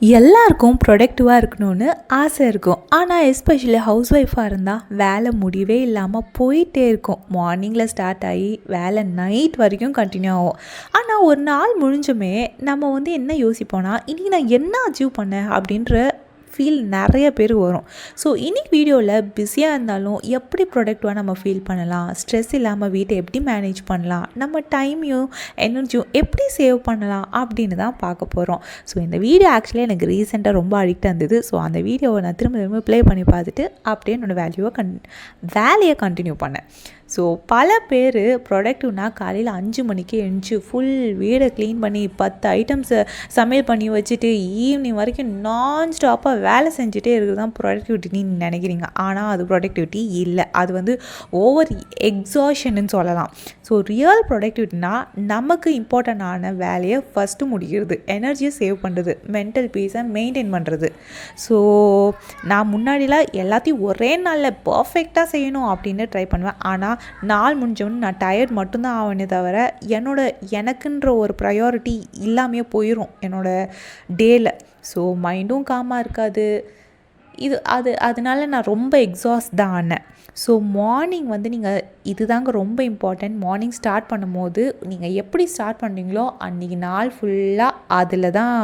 எல்லாருக்கும் ப்ரொடக்டிவாக இருக்கணும்னு ஆசை இருக்கும். ஆனால் எஸ்பெஷலி ஹவுஸ் ஒய்ஃபாக இருந்தால் வேலை முடிவே இல்லாமல் போயிட்டே இருக்கும். மார்னிங்கில் ஸ்டார்ட் ஆகி வேலை நைட் வரைக்கும் கண்டினியூ ஆகும். ஆனால் ஒரு நாள் முடிஞ்சுமே நம்ம என்ன யோசிப்போன்னா, இன்றைக்கி நான் என்ன அச்சீவ் பண்ணேன் அப்படின்ற ஃபீல் நிறைய பேர் வரும். ஸோ இன்றைக்கி வீடியோவில் பிஸியாக இருந்தாலும் எப்படி ப்ரொடக்டிவாக நம்ம ஃபீல் பண்ணலாம், ஸ்ட்ரெஸ் இல்லாமல் வீட்டை எப்படி மேனேஜ் பண்ணலாம், நம்ம டைமையும் எனர்ஜியும் எப்படி சேவ் பண்ணலாம் அப்படின்னு தான் பார்க்க போகிறோம். ஸோ இந்த வீடியோ ஆக்சுவலி எனக்கு ரீசெண்டாக ரொம்ப அடிக்டாக இருந்தது. ஸோ அந்த வீடியோவை நான் திரும்ப ப்ளே பண்ணி பார்த்துட்டு அப்படியே என்னோடய வேலையை கண்டினியூ பண்ணேன். ஸோ பல பேர் ப்ரொடக்டிவ்னா காலையில் 5 மணிக்கு எழுந்துச்சி ஃபுல் வீடை க்ளீன் பண்ணி 10 ஐட்டம்ஸை சமையல் பண்ணி வச்சுட்டு ஈவினிங் வரைக்கும் நான் ஸ்டாப்பாக வேலை செஞ்சுட்டே இருக்கிறது தான் ப்ரொடக்டிவிட்டின்னு நினைக்கிறீங்க. ஆனால் அது ப்ரொடக்டிவிட்டி இல்லை, அது ஓவர் எக்ஸாஷன்னு சொல்லலாம். ஸோ ரியல் ப்ரொடக்டிவிட்டினா நமக்கு இம்பார்ட்டண்டான வேலையை ஃபஸ்ட்டு முடிக்கிறது, எனர்ஜியை சேவ் பண்ணுறது, மென்டல் பீஸை மெயின்டைன் பண்ணுறது. ஸோ நான் முன்னாடிலாம் எல்லாத்தையும் ஒரே நாளில் பர்ஃபெக்டாக செய்யணும் அப்படின்னு ட்ரை பண்ணுவேன். ஆனால் நாள் முடிஞ்சவொன்னு நான் டயர்ட் மட்டும்தான் ஆவேனே தவிர எனக்குன்ற ஒரு ப்ரையாரிட்டி இல்லாமையே போயிடும் என்னோடய டேயில். ஸோ மைண்டும் காமாக இருக்காது. அதனால நான் ரொம்ப எக்ஸாஸ்ட் தான் ஆனேன். ஸோ மார்னிங் நீங்கள் இதுதாங்க ரொம்ப இம்பார்ட்டன்ட். மார்னிங் ஸ்டார்ட் பண்ணும்போது நீங்கள் எப்படி ஸ்டார்ட் பண்ணுறீங்களோ அன்றைக்கி நாள் ஃபுல்லாக அதில் தான்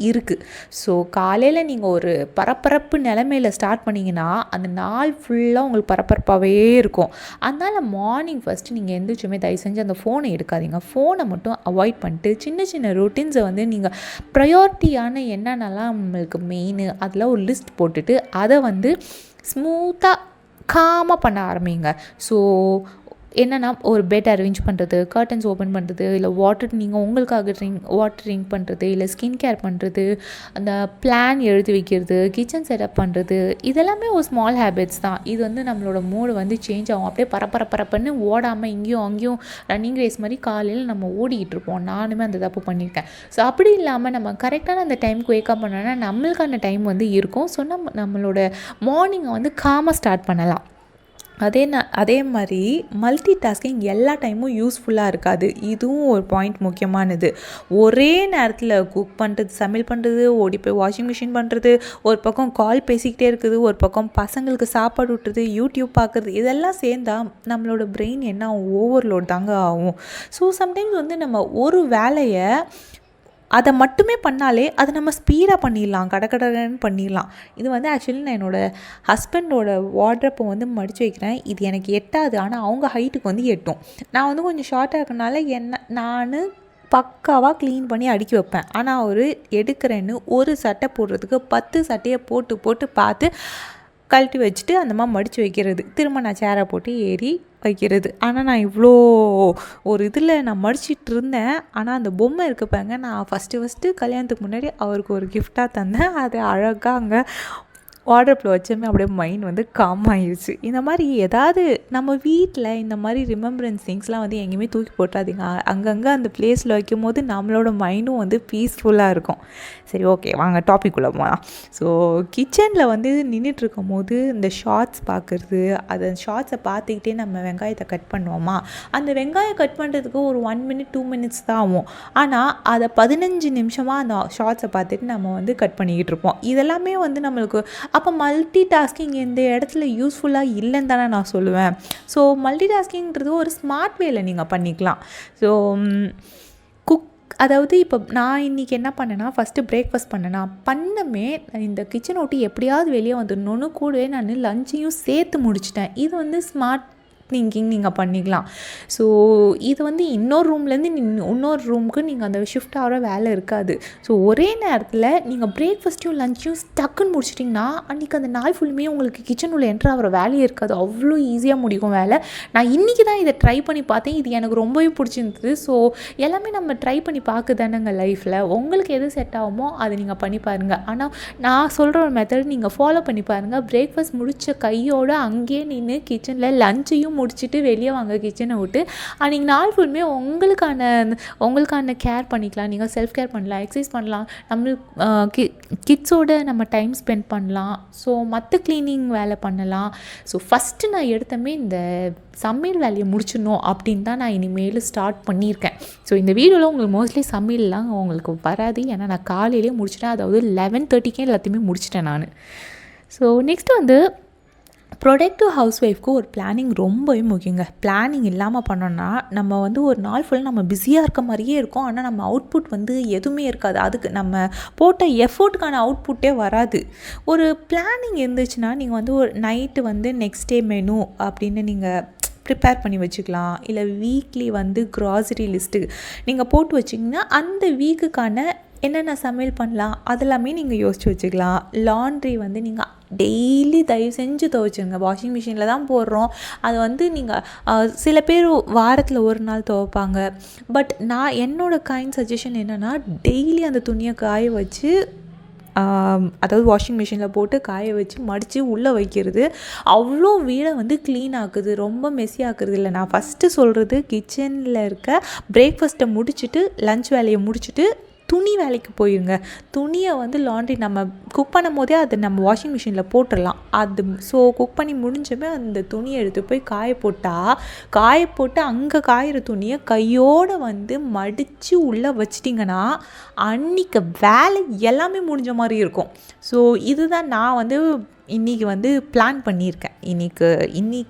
இருக்குது. ஸோ காலையில் நீங்கள் ஒரு பரபரப்பு நிலைமையில் ஸ்டார்ட் பண்ணிங்கன்னா அந்த நாள் ஃபுல்லாக உங்களுக்கு பரபரப்பாகவே இருக்கும். அதனால் மார்னிங் ஃபஸ்ட்டு நீங்கள் எந்திரிச்சுமே தயவு செஞ்சு அந்த ஃபோனை எடுக்காதீங்க. ஃபோனை மட்டும் அவாய்ட் பண்ணிட்டு சின்ன சின்ன ரொட்டீன்ஸை நீங்கள் ப்ரையாரிட்டியான என்னென்னலாம் நம்மளுக்கு மெயின் அதில் ஒரு லிஸ்ட் போட்டுட்டு அதை ஸ்மூத்தாக காமாக பண்ண ஆரம்பிங்க. ஸோ என்னென்னா ஒரு பெட் அரேஞ்ச் பண்ணுறது, கர்டன்ஸ் ஓப்பன் பண்ணுறது, இல்லை நீங்கள் உங்களுக்காக வாட்டர் ட்ரிங்க் பண்ணுறது, இல்லை ஸ்கின் கேர் பண்ணுறது, அந்த பிளான் எழுதி வைக்கிறது, கிச்சன் செட்டப் பண்ணுறது, இதெல்லாமே ஒரு ஸ்மால் ஹேபிட்ஸ் தான். இது நம்மளோட மூடு சேஞ்ச் ஆகும். அப்படியே பரப்பரப்பரப்புன்னு ஓடாமல் இங்கேயும் அங்கேயும் ரன்னிங் ரேஸ் மாதிரி காலையில் நம்ம ஓடிக்கிட்டு இருப்போம். நானுமே அந்த தப்பு பண்ணியிருக்கேன். ஸோ அப்படி இல்லாமல் நம்ம கரெக்டான அந்த டைமுக்கு வேக்கப் பண்ணோன்னா நம்மளுக்கான டைம் இருக்கும். ஸோ நம்மளோட மார்னிங்கை காமாக ஸ்டார்ட் பண்ணலாம். அதே மாதிரி மல்டி டாஸ்கிங் எல்லா டைமும் யூஸ்ஃபுல்லாக இருக்காது. இதுவும் ஒரு பாயிண்ட் முக்கியமானது. ஒரே நேரத்தில் குக் பண்ணுறது, சமையல் பண்ணுறது, ஓடி போய் வாஷிங் மிஷின் பண்ணுறது, ஒரு பக்கம் கால் பேசிக்கிட்டே இருக்குது, ஒரு பக்கம் பசங்களுக்கு சாப்பாடு விட்டுறது, யூடியூப் பார்க்குறது, இதெல்லாம் சேர்ந்தால் நம்மளோட பிரெயின் என்ன ஆகும், ஓவர்லோட் தாங்க ஆகும். ஸோ சம்டைம்ஸ் நம்ம ஒரு வேலையை அதை மட்டுமே பண்ணாலே அதை நம்ம ஸ்பீடாக பண்ணிடலாம், கடன்னு பண்ணிடலாம். இது ஆக்சுவலி நான் என்னோடய ஹஸ்பண்டோட வார்ட்ரோப்பை மடித்து வைக்கிறேன். இது எனக்கு எட்டாது, ஆனால் அவங்க ஹைட்டுக்கு எட்டும். நான் கொஞ்சம் ஷார்ட்டாக இருக்கனால நான் பக்காவாக க்ளீன் பண்ணி அடுக்கி வைப்பேன். ஆனால் அவர் எடுக்கிறேன்னு ஒரு சட்டை போடுறதுக்கு 10 சட்டையை போட்டு பார்த்து கழட்டி வச்சுட்டு அந்த மாதிரி மடித்து வைக்கிறது. திரும்ப நான் சேரை போட்டு ஏறி வைக்கிறது. ஆனால் நான் இவ்வளோ ஒரு இதில் நான் மடிச்சிட்டு இருந்தேன். ஆனால் அந்த பொம்மை இருக்குப்பாங்க, நான் ஃபஸ்ட்டு கல்யாணத்துக்கு முன்னாடி அவருக்கு ஒரு கிஃப்டாக தந்தேன். அது அழகாக அங்கே வார்ட்ரோப்பில் வச்சோமே அப்படியே மைண்ட் காம் ஆகிடுச்சு. இந்த மாதிரி ஏதாவது நம்ம வீட்டில் இந்த மாதிரி ரிமெம்பரன்ஸ் திங்ஸ்லாம் எங்கேயுமே தூக்கி போட்டாதீங்க. அங்கங்கே அந்த பிளேஸில் வைக்கும் போது நம்மளோட மைண்டும் பீஸ்ஃபுல்லாக இருக்கும். சரி, ஓகே, வாங்க டாபிக்குள்ளே போகலாம். ஸோ கிச்சனில் நின்றுட்டுருக்கும் போது இந்த ஷார்ட்ஸ் பார்க்குறது, அந்த ஷார்ட்ஸை பார்த்துக்கிட்டே நம்ம வெங்காயத்தை கட் பண்ணுவோமா, அந்த வெங்காயம் கட் பண்ணுறதுக்கு ஒரு 1 minute 2 minutes தான் ஆகும். ஆனால் அதை 15 நிமிஷமாக அந்த ஷார்ட்ஸை பார்த்துட்டு நம்ம கட் பண்ணிக்கிட்டு இருப்போம். இதெல்லாமே நம்மளுக்கு அப்போ மல்டி டாஸ்கிங் இந்த இடத்துல யூஸ்ஃபுல்லாக இல்லைன்னு தானே நான் சொல்லுவேன். ஸோ மல்டி டாஸ்கிங்கிறது ஒரு ஸ்மார்ட் வேல நீங்கள் பண்ணிக்கலாம். ஸோ அதாவது இப்போ நான் இன்றைக்கி என்ன பண்ணேன்னா, ஃபஸ்ட்டு பிரேக்ஃபாஸ்ட் பண்ணமே இந்த கிச்சனை விட்டு எப்படியாவது வெளியே வந்துடணுன்னு கூடவே நான் லஞ்சையும் சேர்த்து முடிச்சிட்டேன். இது ஸ்மார்ட் திங்கிங் நீங்கள் பண்ணிக்கலாம். ஸோ இது இன்னொரு ரூம்லேருந்து இன்னொரு ரூமுக்கு நீங்கள் அந்த ஷிஃப்ட் ஆகிற வேலை இருக்காது. ஸோ ஒரே நேரத்தில் நீங்கள் பிரேக்ஃபாஸ்ட்டையும் லஞ்சையும் டக்குன்னு முடிச்சிட்டிங்கன்னா அன்றைக்கி அந்த நாள் ஃபுல்லுமே உங்களுக்கு கிச்சன் உள்ள என்ட்ரு ஆகிற வேலையே இருக்காது. அவ்வளோ ஈஸியாக முடிக்கும் வேலை. நான் இன்றைக்கி தான் இதை ட்ரை பண்ணி பார்த்தேன். இது எனக்கு ரொம்பவே பிடிச்சிருந்தது. ஸோ எல்லாமே நம்ம ட்ரை பண்ணி பார்க்குதானுங்க லைஃப்பில். உங்களுக்கு எது செட் ஆகுமோ அதை நீங்கள் பண்ணி பாருங்கள். ஆனால் நான் சொல்கிற ஒரு மெத்தட் நீங்கள் ஃபாலோ பண்ணி பாருங்கள். பிரேக்ஃபாஸ்ட் முடித்த கையோடு அங்கேயே நின்று கிச்சனில் லஞ்சையும் முடிச்சுட்டு வெளியே வாங்க கிச்சனை விட்டு. அன்றைக்கி நாள் ஃபுல்லுமே உங்களுக்கான கேர் பண்ணிக்கலாம். நீங்கள் செல்ஃப் கேர் பண்ணலாம், எக்ஸசைஸ் பண்ணலாம், கிட்ஸோட நம்ம டைம் ஸ்பெண்ட் பண்ணலாம். ஸோ மற்ற க்ளீனிங் வேலை பண்ணலாம். ஸோ ஃபஸ்ட்டு நான் எடுத்தமே இந்த சமையல் வேலையை முடிச்சிடணும் அப்படின்னு தான் நான் இனிமேல் ஸ்டார்ட் பண்ணியிருக்கேன். ஸோ இந்த வீடியோவில் உங்களுக்கு மோஸ்ட்லி சமையல்லாம் உங்களுக்கு வராது, ஏன்னா நான் காலையிலே முடிச்சிட்டேன். அதாவது 11:30க்கே எல்லாத்தையுமே முடிச்சிட்டேன் நான். ஸோ நெக்ஸ்ட்டு ப்ரொடக்டிவ் ஹவுஸ் ஒய்ஃப்க்கு ஒரு பிளானிங் ரொம்பவே முக்கியங்க. பிளானிங் இல்லாமல் பண்ணோன்னா நம்ம ஒரு நாள் ஃபுல்லாக நம்ம பிஸியாக இருக்க மாதிரியே இருக்கும். ஆனால் நம்ம அவுட்புட் எதுவுமே இருக்காது. அதுக்கு நம்ம போட்ட எஃபோர்ட்டுக்கான அவுட்புட்டே வராது. ஒரு பிளானிங் இருந்துச்சுன்னா நீங்கள் ஒரு நைட்டு நெக்ஸ்ட் டே மெனு அப்படின்னு நீங்கள் ப்ரிப்பேர் பண்ணி வச்சுக்கலாம். இல்லை வீக்லி க்ராசரி லிஸ்ட்டு நீங்கள் போட்டு வச்சிங்கன்னா அந்த வீக்குக்கான என்னென்ன சமையல் பண்ணலாம் அதெல்லாமே நீங்கள் யோசித்து வச்சுக்கலாம். லாண்ட்ரி நீங்கள் டெய்லி தயவு செஞ்சு துவைச்சிருங்க. வாஷிங் மிஷினில் தான் போடுறோம். அது நீங்கள் சில பேர் வாரத்தில் ஒரு நாள் துவைப்பாங்க. பட் நான் என்னோடய சஜஷன் என்னென்னா, டெய்லி அந்த துணியை காய வச்சு அதாவது வாஷிங் மிஷினில் போட்டு காய வச்சு மடித்து உள்ளே வைக்கிறது அவ்வளோ வீடை க்ளீன் ஆக்குது. ரொம்ப மெஸ்ஸி ஆக்குறது இல்லை. நான் ஃபஸ்ட்டு சொல்கிறது, கிச்சனில் இருக்க பிரேக்ஃபாஸ்ட்டை முடிச்சுட்டு லன்ச் வேலையை முடிச்சுட்டு துணி வேலைக்கு போயிருங்க. துணியை லாண்ட்ரி நம்ம குக் பண்ணும் போதே அதை நம்ம வாஷிங் மிஷினில் போட்டுடலாம். ஸோ குக் பண்ணி முடிஞ்சமே அந்த துணியை எடுத்து போய் காய போட்டு அங்கே காயிற துணியை கையோடு மடித்து உள்ளே வச்சிட்டிங்கன்னா அன்றைக்கி வேலை எல்லாமே முடிஞ்ச மாதிரி இருக்கும். ஸோ இதுதான் நான் இன்றைக்கி பிளான் பண்ணியிருக்கேன். இன்னைக்கு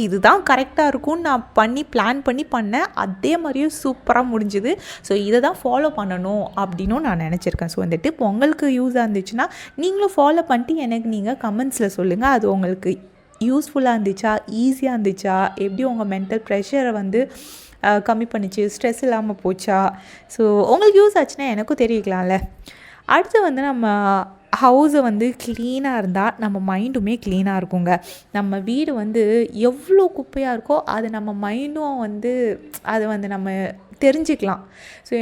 இதுதான் கரெக்டாக இருக்கும்னு நான் பிளான் பண்ணேன். அதே மாதிரியே சூப்பராக முடிஞ்சுது. ஸோ இதை தான் ஃபாலோ பண்ணணும் அப்படின்னும் நான் நினச்சிருக்கேன். ஸோ இந்த டிப் உங்களுக்கு யூஸாக இருந்துச்சுன்னா நீங்களும் ஃபாலோ பண்ணிட்டு எனக்கு நீங்கள் கமெண்ட்ஸில் சொல்லுங்கள். அது உங்களுக்கு யூஸ்ஃபுல்லாக இருந்துச்சா, ஈஸியாக இருந்துச்சா, எப்படி உங்கள் மென்டல் ப்ரெஷரை கம்மி பண்ணிச்சு, ஸ்ட்ரெஸ் இல்லாமல் போச்சா. ஸோ உங்களுக்கு யூஸ் ஆச்சுன்னா எனக்கும் தெரிவிக்கலாம்ல. அடுத்து நம்ம ஹவுஸை க்ளீனாக இருந்தால் நம்ம மைண்டுமே க்ளீனாக இருக்குங்க. நம்ம வீடு எவ்வளோ குப்பையாக இருக்கோ அது நம்ம மைண்டும் அது நம்ம தெரிஞ்சுக்கலாம். ஸோ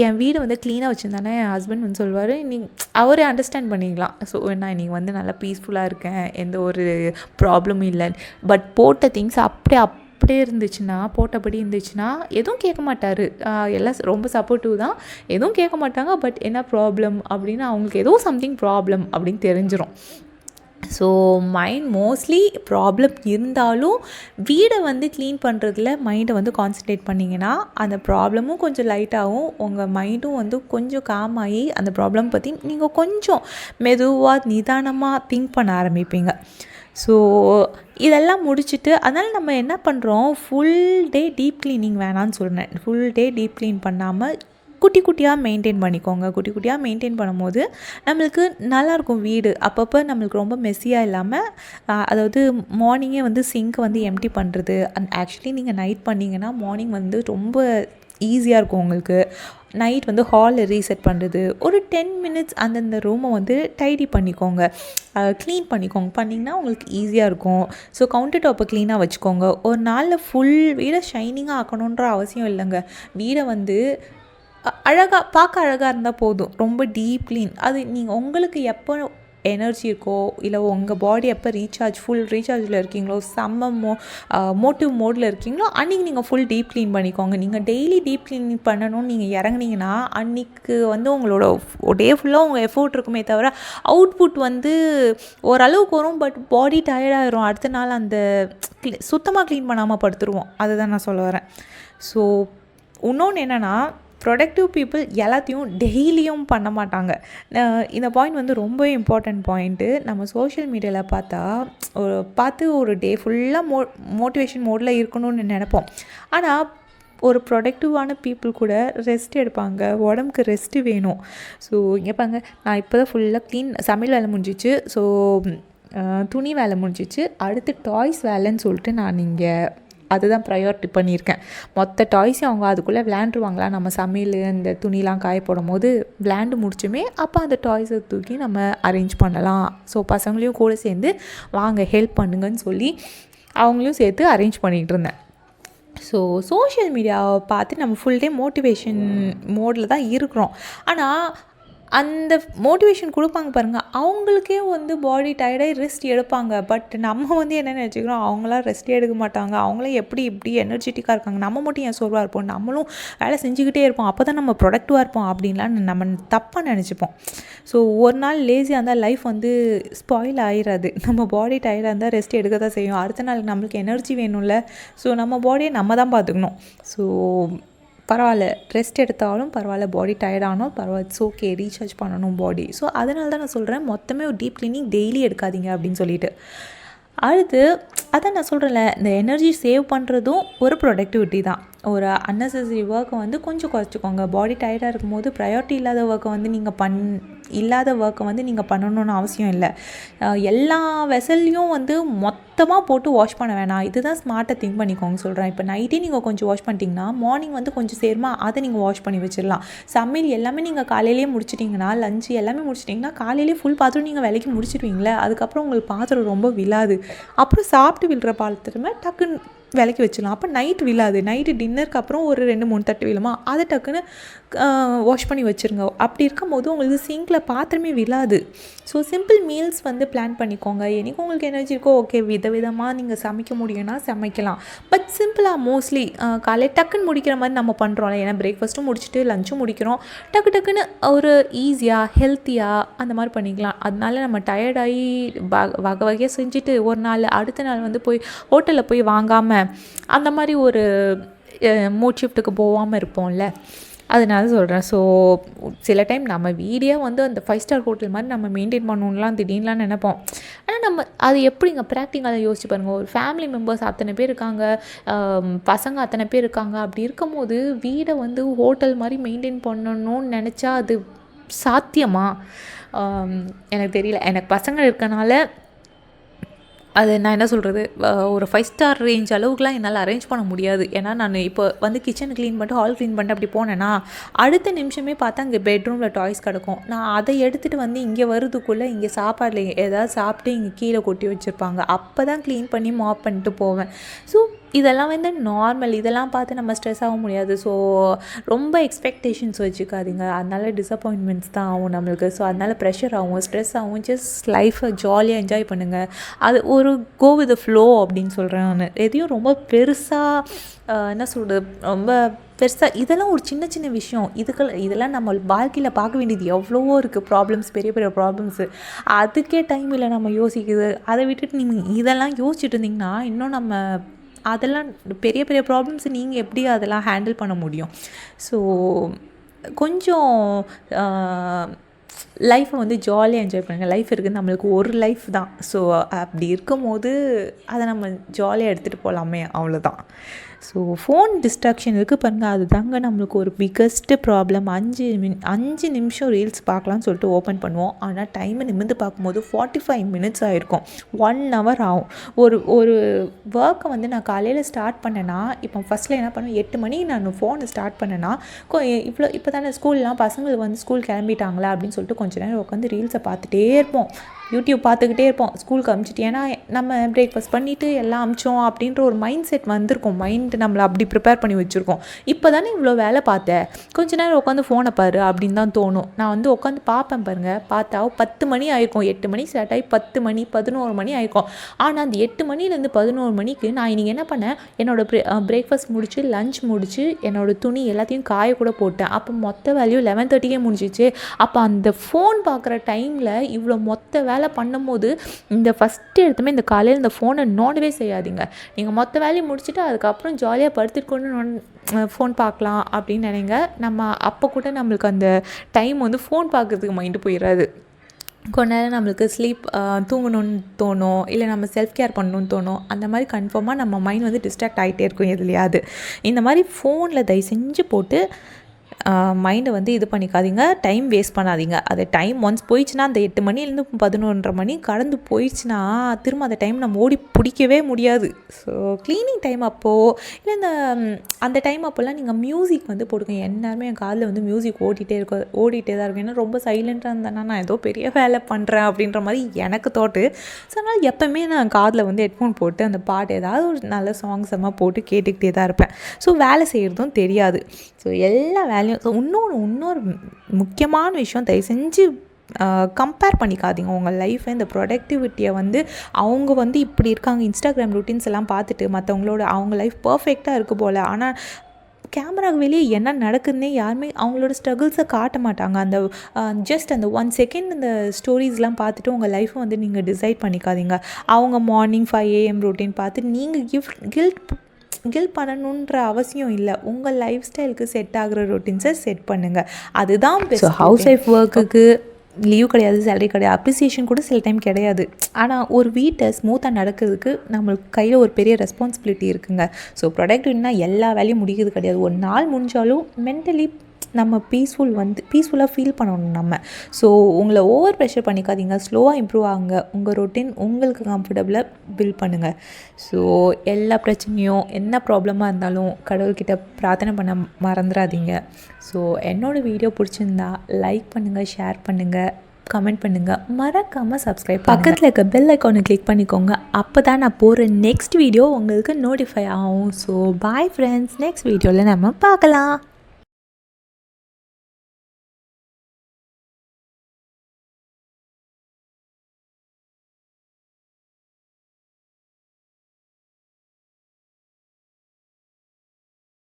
என் வீடு க்ளீனாக வச்சுருந்தானே என் ஹஸ்பண்ட் சொல்லுவார், அவரே அண்டர்ஸ்டாண்ட் பண்ணிக்கலாம். ஸோ நான் இன்றைக்கி நல்லா பீஸ்ஃபுல்லாக இருக்கேன், எந்த ஒரு ப்ராப்ளமும் இல்லை. பட் போட்ட திங்ஸ் அப்படியே போட்டபடி இருந்துச்சுன்னா எதுவும் கேட்க மாட்டார். எல்லாம் ரொம்ப சப்போர்ட்டிவ் தான், எதுவும் கேட்க மாட்டாங்க. பட் என்ன ப்ராப்ளம் அப்படின்னு அவங்களுக்கு ஏதோ சம்திங் ப்ராப்ளம் அப்படின்னு தெரிஞ்சிடும். ஸோ மோஸ்ட்லி ப்ராப்ளம் இருந்தாலும் வீடை க்ளீன் பண்ணுறதுல மைண்டை கான்சன்ட்ரேட் பண்ணிங்கன்னா அந்த ப்ராப்ளமும் கொஞ்சம் லைட்டாகவும் உங்கள் மைண்டும் கொஞ்சம் காமாகி அந்த ப்ராப்ளம் பற்றி நீங்கள் கொஞ்சம் மெதுவாக நிதானமாக திங்க் பண்ண ஆரம்பிப்பீங்க. ஸோ இதெல்லாம் முடிச்சுட்டு அதனால் நம்ம என்ன பண்ணுறோம், ஃபுல் டே டீப் க்ளீனிங் வேணான்னு சொல்கிறேன். ஃபுல் டே டீப் க்ளீன் பண்ணாமல் குட்டி குட்டியாக மெயின்டைன் பண்ணிக்கோங்க. குட்டி குட்டியாக மெயின்டைன் பண்ணும்போது நம்மளுக்கு நல்லாயிருக்கும் வீடு. அப்பப்போ நம்மளுக்கு ரொம்ப மெஸ்ஸியாக இல்லாமல், அதாவது மார்னிங்கே சிங்க்கை எம்டி பண்ணுறது. ஆக்சுவலி நீங்கள் நைட் பண்ணிங்கன்னா மார்னிங் ரொம்ப ஈஸியாக இருக்கும் உங்களுக்கு. நைட் ஹாலில் ரீசெட் பண்ணுறது, ஒரு 10 மினிட்ஸ் அந்தந்த ரூமை டைடி பண்ணிக்கோங்க, க்ளீன் பண்ணிங்கன்னா உங்களுக்கு ஈஸியாக இருக்கும். ஸோ கவுண்டர் டாப்பை க்ளீனாக வச்சுக்கோங்க. ஒரு நாளில் ஃபுல் வீடை ஷைனிங்காக ஆக்கணுன்ற அவசியம் இல்லைங்க. வீடை பார்க்க அழகாக இருந்தால் போதும். ரொம்ப டீப் க்ளீன் அது நீங்கள் உங்களுக்கு எப்போ எனர்ஜி இருக்கோ, இல்லை உங்கள் பாடி எப்போ ஃபுல் ரீசார்ஜில் இருக்கீங்களோ, மோட்டிவ் மோடில் இருக்கீங்களோ அன்றைக்கி நீங்கள் ஃபுல் டீப் க்ளீன் பண்ணிக்கோங்க. நீங்கள் டெய்லி டீப் க்ளீன் பண்ணணும்னு நீங்கள் இறங்குனீங்கன்னா அன்றைக்கு உங்களோட டே ஃபுல்லாக உங்கள் எஃபோர்ட் இருக்குமே தவிர அவுட்புட் ஓரளவுக்கு வரும். பட் பாடி டயர்டாகிடும். அடுத்த நாள் அந்த சுத்தமாக க்ளீன் பண்ணாமல் படுத்துருவோம். அதுதான் நான் சொல்ல வரேன். ஸோ இன்னொன்று என்னென்னா, ப்ரொடக்டிவ் பீப்புள் எல்லாத்தையும் டெய்லியும் பண்ண மாட்டாங்க. இந்த பாயிண்ட் ரொம்ப இம்பார்ட்டண்ட் பாயிண்ட்டு. நம்ம சோஷியல் மீடியாவில் பார்த்து ஒரு டே ஃபுல்லாக மோட்டிவேஷன் மோடில் இருக்கணும்னு நினைப்போம். ஆனால் ஒரு ப்ரொடக்டிவான பீப்புள் கூட ரெஸ்ட் எடுப்பாங்க. உடம்புக்கு ரெஸ்ட்டு வேணும். ஸோ இங்கே பாருங்க, நான் இப்போ தான் ஃபுல்லாக சமையல் வேலை முடிஞ்சிச்சு. ஸோ துணி வேலை முடிஞ்சிச்சு. அடுத்து டாய்ஸ் வேலைன்னு சொல்லிட்டு நான் இங்கே அதுதான் ப்ரையாரிட்டி பண்ணியிருக்கேன். மொத்த டாய்ஸையும் அவங்க அதுக்குள்ளே விளையாண்டுருவாங்களா, நம்ம சமையல் இந்த துணிலாம் காய போடும் போது விளையாண்டு முடிச்சுமே அப்போ அந்த டாய்ஸை தூக்கி நம்ம அரேஞ்ச் பண்ணலாம். ஸோ பசங்களையும் கூட சேர்ந்து வாங்க ஹெல்ப் பண்ணுங்கன்னு சொல்லி அவங்களையும் சேர்த்து அரேஞ்ச் பண்ணிகிட்டு இருந்தேன். ஸோ சோஷியல் மீடியாவை பார்த்து நம்ம ஃபுல் டே மோட்டிவேஷன் மோடில் தான் இருக்கிறோம். ஆனால் அந்த மோட்டிவேஷன் கொடுப்பாங்க பாருங்கள், அவங்களுக்கே வந்து பாடி டயர்டாகி ரெஸ்ட் எடுப்பாங்க. பட் நம்ம வந்து என்ன நினச்சிக்கிறோம், அவங்களாம் ரெஸ்ட்டே எடுக்க மாட்டாங்க, அவங்களாம் எப்படி இப்படி எனர்ஜெட்டிக்காக இருக்காங்க, நம்ம மட்டும் ஏன் சோர்வாக இருப்போம், நம்மளும் வேலை செஞ்சுக்கிட்டே இருப்போம், அப்போ தான் நம்ம ப்ரொடக்டிவாக இருப்போம் அப்படின்லாம் நம்ம தப்பாக நினச்சிப்போம். ஸோ ஒரு நாள் லேசியாக இருந்தால் லைஃப் வந்து ஸ்பாயில் ஆகிடாது. நம்ம பாடி டயர்டாக இருந்தால் ரெஸ்ட் எடுக்க தான் செய்யும். அடுத்த நாள் நம்மளுக்கு எனர்ஜி வேணும்ல. ஸோ நம்ம பாடியை நம்ம தான் பார்த்துக்கணும். ஸோ பரவாயில்ல, ரெஸ்ட் எடுத்தாலும் பரவாயில்ல, பாடி டயர்டானாலும் பரவாயில்ல, இட்ஸ் ஓகே, ரீசார்ஜ் பண்ணணும் பாடி. ஸோ அதனால தான் நான் சொல்கிறேன், மொத்தமே ஒரு டீப் க்ளீனிங் டெய்லி எடுக்காதீங்க அப்படின்னு சொல்லிட்டு. அடுத்து அதான் நான் சொல்கிறேன்ல, இந்த எனர்ஜி சேவ் பண்ணுறதும் ஒரு ப்ரொடக்டிவிட்டி தான். ஒரு அன்னெசரி ஒர்க்கை வந்து கொஞ்சம் குறைச்சிக்கோங்க. பாடி டயர்டாக இருக்கும்போது ப்ரையாரிட்டி இல்லாத ஒர்க்கை வந்து நீங்கள் பண்ணணும்னு அவசியம் இல்லை. எல்லா வெசல்லையும் வந்து மொத்தமாக போட்டு வாஷ் பண்ண வேணாம். இதுதான் ஸ்மார்ட்டாக திங்க் பண்ணிக்கோங்க சொல்கிறேன். இப்போ நைட்டே நீங்கள் கொஞ்சம் வாஷ் பண்ணிட்டீங்கன்னா மார்னிங் வந்து கொஞ்சம் சேருமா, அதை நீங்கள் வாஷ் பண்ணி வச்சிடலாம். சமையல் எல்லாமே நீங்கள் காலையிலேயே முடிச்சிட்டிங்கன்னா, லஞ்சு எல்லாமே முடிச்சிட்டிங்கன்னா, காலையிலேயே ஃபுல் பாத்திரம் நீங்கள் விலைக்கு முடிச்சிடுவீங்களே. அதுக்கப்புறம் உங்களுக்கு பாத்திரம் ரொம்ப விழாது. அப்புறம் சாப்பிட்டு விழுற பாத்திரமே டக்குன்னு விலைக்கு வச்சிடலாம். அப்போ நைட் விழாது. நைட்டு டின்னருக்கு அப்புறம் ஒரு 2-3 தட்டு விழுமா, அதை டக்குன்னு வாஷ் பண்ணி வச்சுருங்க. அப்படி இருக்கும்போது உங்களுக்கு சிங்கில் பாத்திரமே விழாது. ஸோ சிம்பிள் மீல்ஸ் வந்து பிளான் பண்ணிக்கோங்க. என்றைக்கு உங்களுக்கு எனர்ஜி இருக்கோ ஓகே, விதவிதமாக நீங்கள் சமைக்க முடியும்னா சமைக்கலாம். பட் சிம்பிளாக மோஸ்ட்லி காலையில் டக்குன்னு முடிக்கிற மாதிரி நம்ம பண்ணுறோம்ல. ஏன்னா பிரேக்ஃபாஸ்ட்டும் முடிச்சுட்டு லஞ்சும் முடிக்கிறோம். டக்குன்னு ஒரு ஈஸியாக ஹெல்த்தியாக அந்த மாதிரி பண்ணிக்கலாம். அதனால நம்ம டயர்டாகி வகை வகையாக செஞ்சுட்டு ஒரு நாள் அடுத்த நாள் வந்து போய் ஹோட்டலில் போய் வாங்காமல் அந்த மாதிரி ஒரு மூட் ஷிஃப்ட்டுக்கு போகாமல் இருப்போம்ல, அதனால சொல்கிறேன். ஸோ சில டைம் நம்ம வீடியோ வந்து அந்த 5 ஸ்டார் ஹோட்டல் மாதிரி நம்ம மெயின்டைன் பண்ணணும்லாம் திடீர்னுலாம் நினைப்போம். ஆனால் நம்ம அது எப்படிங்க ப்ராக்டிக்கலாக யோசிச்சு பாருங்கள். ஒரு ஃபேமிலி மெம்பர்ஸ் அத்தனை பேர் இருக்காங்க, பசங்க அத்தனை பேர் இருக்காங்க. அப்படி இருக்கும்போது வீடை வந்து ஹோட்டல் மாதிரி மெயின்டைன் பண்ணணும்னு நினச்சா அது சாத்தியமா? எனக்கு தெரியல. எனக்கு பசங்க இருக்கனால அது நான் என்ன சொல்கிறது, ஒரு 5 ஸ்டார் ரேஞ்ச் அளவுக்குலாம் என்னால் அரேஞ்ச் பண்ண முடியாது. ஏன்னா நான் இப்போ வந்து கிச்சன் க்ளீன் பண்ணிட்டு ஹால் க்ளீன் பண்ணிட்டு அப்படி போனேன்னா அடுத்த நிமிஷமே பார்த்தா அங்கே பெட்ரூமில் டாய்ஸ் கிடக்கும். நான் அதை எடுத்துகிட்டு வந்து இங்கே வருதுக்குள்ளே இங்கே சாப்பாடில் ஏதாவது சாப்பிட்டு இங்கே கீழே கொட்டி வச்சுருப்பாங்க. அப்போ தான் க்ளீன் பண்ணி மாப் பண்ணிட்டு போவேன். ஸோ இதெல்லாம் வந்து நார்மல். இதெல்லாம் பார்த்து நம்ம ஸ்ட்ரெஸ் ஆக முடியாது. ஸோ ரொம்ப எக்ஸ்பெக்டேஷன்ஸ் வச்சுக்காதீங்க. அதனால டிசப்பாயின்மெண்ட்ஸ் தான் ஆகும் நம்மளுக்கு. ஸோ அதனால் ப்ரெஷர் ஆகும், ஸ்ட்ரெஸ் ஆகும். ஜஸ்ட் லைஃப்பை ஜாலியாக என்ஜாய் பண்ணுங்கள். அது ஒரு கோ வித் த ஃப்ளோ அப்படின்னு சொல்கிறேன் நான். எதையும் ரொம்ப பெருசாக என்ன சொல்கிறது, ரொம்ப பெருசாக இதெல்லாம் ஒரு சின்ன சின்ன விஷயம். இதெல்லாம் நம்ம வாழ்க்கையில் பார்க்க வேண்டியது எவ்வளவோ இருக்குது. ப்ராப்ளம்ஸ், பெரிய பெரிய ப்ராப்ளம்ஸு. அதுக்கே டைம் இல்லை நம்ம யோசிக்குது. அதை விட்டுட்டு நீங்கள் இதெல்லாம் யோசிச்சுட்டு இருந்தீங்கன்னா இன்னும் நம்ம அதெல்லாம் பெரிய பெரிய ப்ராப்ளம்ஸ் நீங்கள் எப்படி அதெல்லாம் ஹேண்டில் பண்ண முடியும்? ஸோ கொஞ்சம் லைஃப்பை வந்து ஜாலியாக என்ஜாய் பண்ணுங்கள். லைஃப் இருக்குது, நம்மளுக்கு ஒரு லைஃப் தான். ஸோ அப்படி இருக்கும்போது அதை நம்ம ஜாலியாக எடுத்துகிட்டு போகலாமே, அவ்வளோதான். ஸோ ஃபோன் டிஸ்ட்ராக்ஷன் இருக்குது பாருங்கள், அது தாங்க நம்மளுக்கு ஒரு பிக்கஸ்ட்டு ப்ராப்ளம். 5 நிமிஷம் ரீல்ஸ் பார்க்கலான்னு சொல்லிட்டு ஓப்பன் பண்ணுவோம். ஆனால் டைமை நிமிர்ந்து பார்க்கும்போது 45 மினிட்ஸ் ஆகிருக்கும், 1 ஹவர் ஆகும். ஒரு ஒர்க்கை வந்து நான் காலையில் ஸ்டார்ட் பண்ணேன்னா, இப்போ ஃபஸ்ட்டில் என்ன பண்ணுவேன், 8 மணிக்கு நான் ஃபோனை ஸ்டார்ட் பண்ணேன்னா இப்போ தானே ஸ்கூல்லாம் பசங்களுக்கு வந்து ஸ்கூல் கிளம்பிட்டாங்களா அப்படின்னு சொல்லிட்டு கொஞ்சம் நேரம் உட்காந்து ரீல்ஸை பார்த்துட்டே இருப்போம். யூடியூப் பார்த்துக்கிட்டே இருப்போம். ஸ்கூலுக்கு அனுப்பிச்சிட்டு, ஏன்னா நம்ம பிரேக்ஃபாஸ்ட் பண்ணிவிட்டு எல்லாம் அமிச்சோம் அப்படின்ற ஒரு மைண்ட் செட் வந்திருக்கும். மைண்டு நம்மளை அப்படி ப்ரிப்பேர் பண்ணி வச்சுருக்கோம். இப்போ தானே இவ்வளோ வேலை பார்த்தேன், கொஞ்ச நேரம் உட்காந்து ஃபோனை பாரு அப்படின்னு தான் தோணும். நான் வந்து உட்காந்து பார்ப்பேன் பாருங்கள். பார்த்தா 10 மணி ஆயிருக்கும். 8 மணிக்கு ஸ்டார்ட் ஆகி 10 மணி 11 மணி ஆயிருக்கும். ஆனால் அந்த 8 மணிலேருந்து 11 மணிக்கு நான் இன்றைக்கி என்ன பண்ணேன், என்னோடய பிரேக்ஃபாஸ்ட் முடிச்சு லஞ்ச் முடிச்சு என்னோடய துணி எல்லாத்தையும் காய கூட போட்டேன். அப்போ மொத்த வேலையும் 11:30 முடிஞ்சிச்சு. அப்போ அந்த ஃபோன் பார்க்குற டைமில் இவ்வளோ மொத்த வேலை பண்ணும்போது இந்த ஃபஸ்ட்டு எடுத்துமே இந்த காலையில் இந்த ஃபோனை நோண்டவே செய்யாதீங்க. நீங்கள் மொத்த வேலையை முடிச்சுட்டு அதுக்கப்புறம் ஜாலியாக படுத்துட்டு ஃபோன் பார்க்கலாம் அப்படின்னு நினைங்க. நம்ம அப்போ கூட நம்மளுக்கு அந்த டைம் வந்து ஃபோன் பார்க்குறதுக்கு மைண்டு போயிடாது. கொஞ்ச நேரம் நம்மளுக்கு தூங்கணும்னு தோணும், இல்லை நம்ம செல்ஃப் கேர் பண்ணணும்னு தோணும். அந்த மாதிரி கன்ஃபார்மாக நம்ம மைண்ட் வந்து டிஸ்ட்ராக்ட் ஆகிட்டே இருக்கும் எதுலையாவது. இந்த மாதிரி ஃபோனில் தயவு செஞ்சு போட்டு மைண்டை வந்து இது பண்ணிக்காதீங்க, டைம் வேஸ்ட் பண்ணாதீங்க. அது டைம் ஒன்ஸ் போயிடுச்சுன்னா, அந்த 8 மணிலேருந்து 11:30 மணி கடந்து போயிடுச்சுன்னா திரும்ப அந்த டைம் நம்ம ஓடி பிடிக்கவே முடியாது. ஸோ க்ளீனிங் டைம் அப்போது இல்லை அந்த டைம் அப்போல்லாம் நீங்கள் மியூசிக் வந்து போடுங்க. எல்லாருமே என் காதில் வந்து மியூசிக் ஓடிட்டே தான் இருக்கும். ஏன்னா ரொம்ப சைலண்ட்டாக இருந்தேன்னா நான் ஏதோ பெரிய வேலை பண்ணுறேன் அப்படின்ற மாதிரி எனக்கு தோட்டு. ஸோ அதனால் எப்போவுமே நான் காதில் வந்து ஹெட்ஃபோன் போட்டு அந்த பாட்டு ஏதாவது ஒரு நல்ல சாங்ஸ் எல்லாம் போட்டு கேட்டுக்கிட்டே தான் இருப்பேன். ஸோ வேலை செய்கிறதும் தெரியாது. ஸோ எல்லா வேலையும் வேலையும் இன்னொரு முக்கியமான விஷயம், தயவு செஞ்சு கம்பேர் பண்ணிக்காதீங்க உங்கள் லைஃப்பை. இந்த ப்ரொடக்டிவிட்டியை அவங்க இப்படி இருக்காங்க, இன்ஸ்டாகிராம் ரூட்டீன்ஸ் எல்லாம் பார்த்துட்டு மற்றவங்களோட அவங்க லைஃப் பர்ஃபெக்டாக இருக்குது போல், ஆனால் கேமராவுக்கு வெளியே என்ன நடக்குதுன்னே யாருமே அவங்களோட ஸ்ட்ரகிள்ஸை காட்ட மாட்டாங்க. அந்த ஜஸ்ட் அந்த 1 செகண்ட் இந்த ஸ்டோரிஸ்லாம் பார்த்துட்டு உங்கள் லைஃப்பை நீங்கள் டிசைட் பண்ணிக்காதீங்க. அவங்க மார்னிங் 5 AM ரொட்டீன் பார்த்து நீங்கள் கில்ட் பண்ணணுன்ற அவசியம் இல்லை. உங்கள் லைஃப் ஸ்டைலுக்கு செட் ஆகிற ரொட்டீன்ஸை செட் பண்ணுங்கள். அதுதான் பெஸ்ட். ஹவுஸ் ஒய்ஃப் ஒர்க்குக்கு லீவ் கிடையாது, சேலரி கிடையாது, அப்ரிசியேஷன் கூட சில டைம் கிடையாது. ஆனால் ஒரு வீட்டை ஸ்மூத்தாக நடக்கிறதுக்கு நம்மளுக்கு கையில் ஒரு பெரிய ரெஸ்பான்சிபிலிட்டி இருக்குங்க. ஸோ ப்ரொடக்டிவ்னா எல்லா வேலையும் முடிக்கிறது கிடையாது. ஒரு நாள் முடிஞ்சாலும் மென்டலி நம்ம பீஸ்ஃபுல்லாக ஃபீல் பண்ணணும் நம்ம. ஸோ உங்களை ஓவர் ப்ரெஷர் பண்ணிக்காதீங்க, ஸ்லோவாக இம்ப்ரூவ் ஆகுங்க. உங்கள் ரொட்டீன் உங்களுக்கு கம்ஃபர்டபுளாக பில்ட் பண்ணுங்கள். ஸோ எல்லா பிரச்சனையும் என்ன ப்ராப்ளமாக இருந்தாலும் கடவுள்கிட்ட பிரார்த்தனை பண்ண மறந்துடாதீங்க. ஸோ என்னோடய வீடியோ பிடிச்சிருந்தா லைக் பண்ணுங்கள், ஷேர் பண்ணுங்கள், கமெண்ட் பண்ணுங்கள், மறக்காமல் சப்ஸ்கிரைப் பக்கத்தில் இருக்க பெல் ஐக்கானை கிளிக் பண்ணிக்கோங்க. அப்போ தான் நான் போகிற நெக்ஸ்ட் வீடியோ உங்களுக்கு நோட்டிஃபை ஆகும். ஸோ பாய் ஃப்ரெண்ட்ஸ், நெக்ஸ்ட் வீடியோவில் நம்ம பார்க்கலாம்.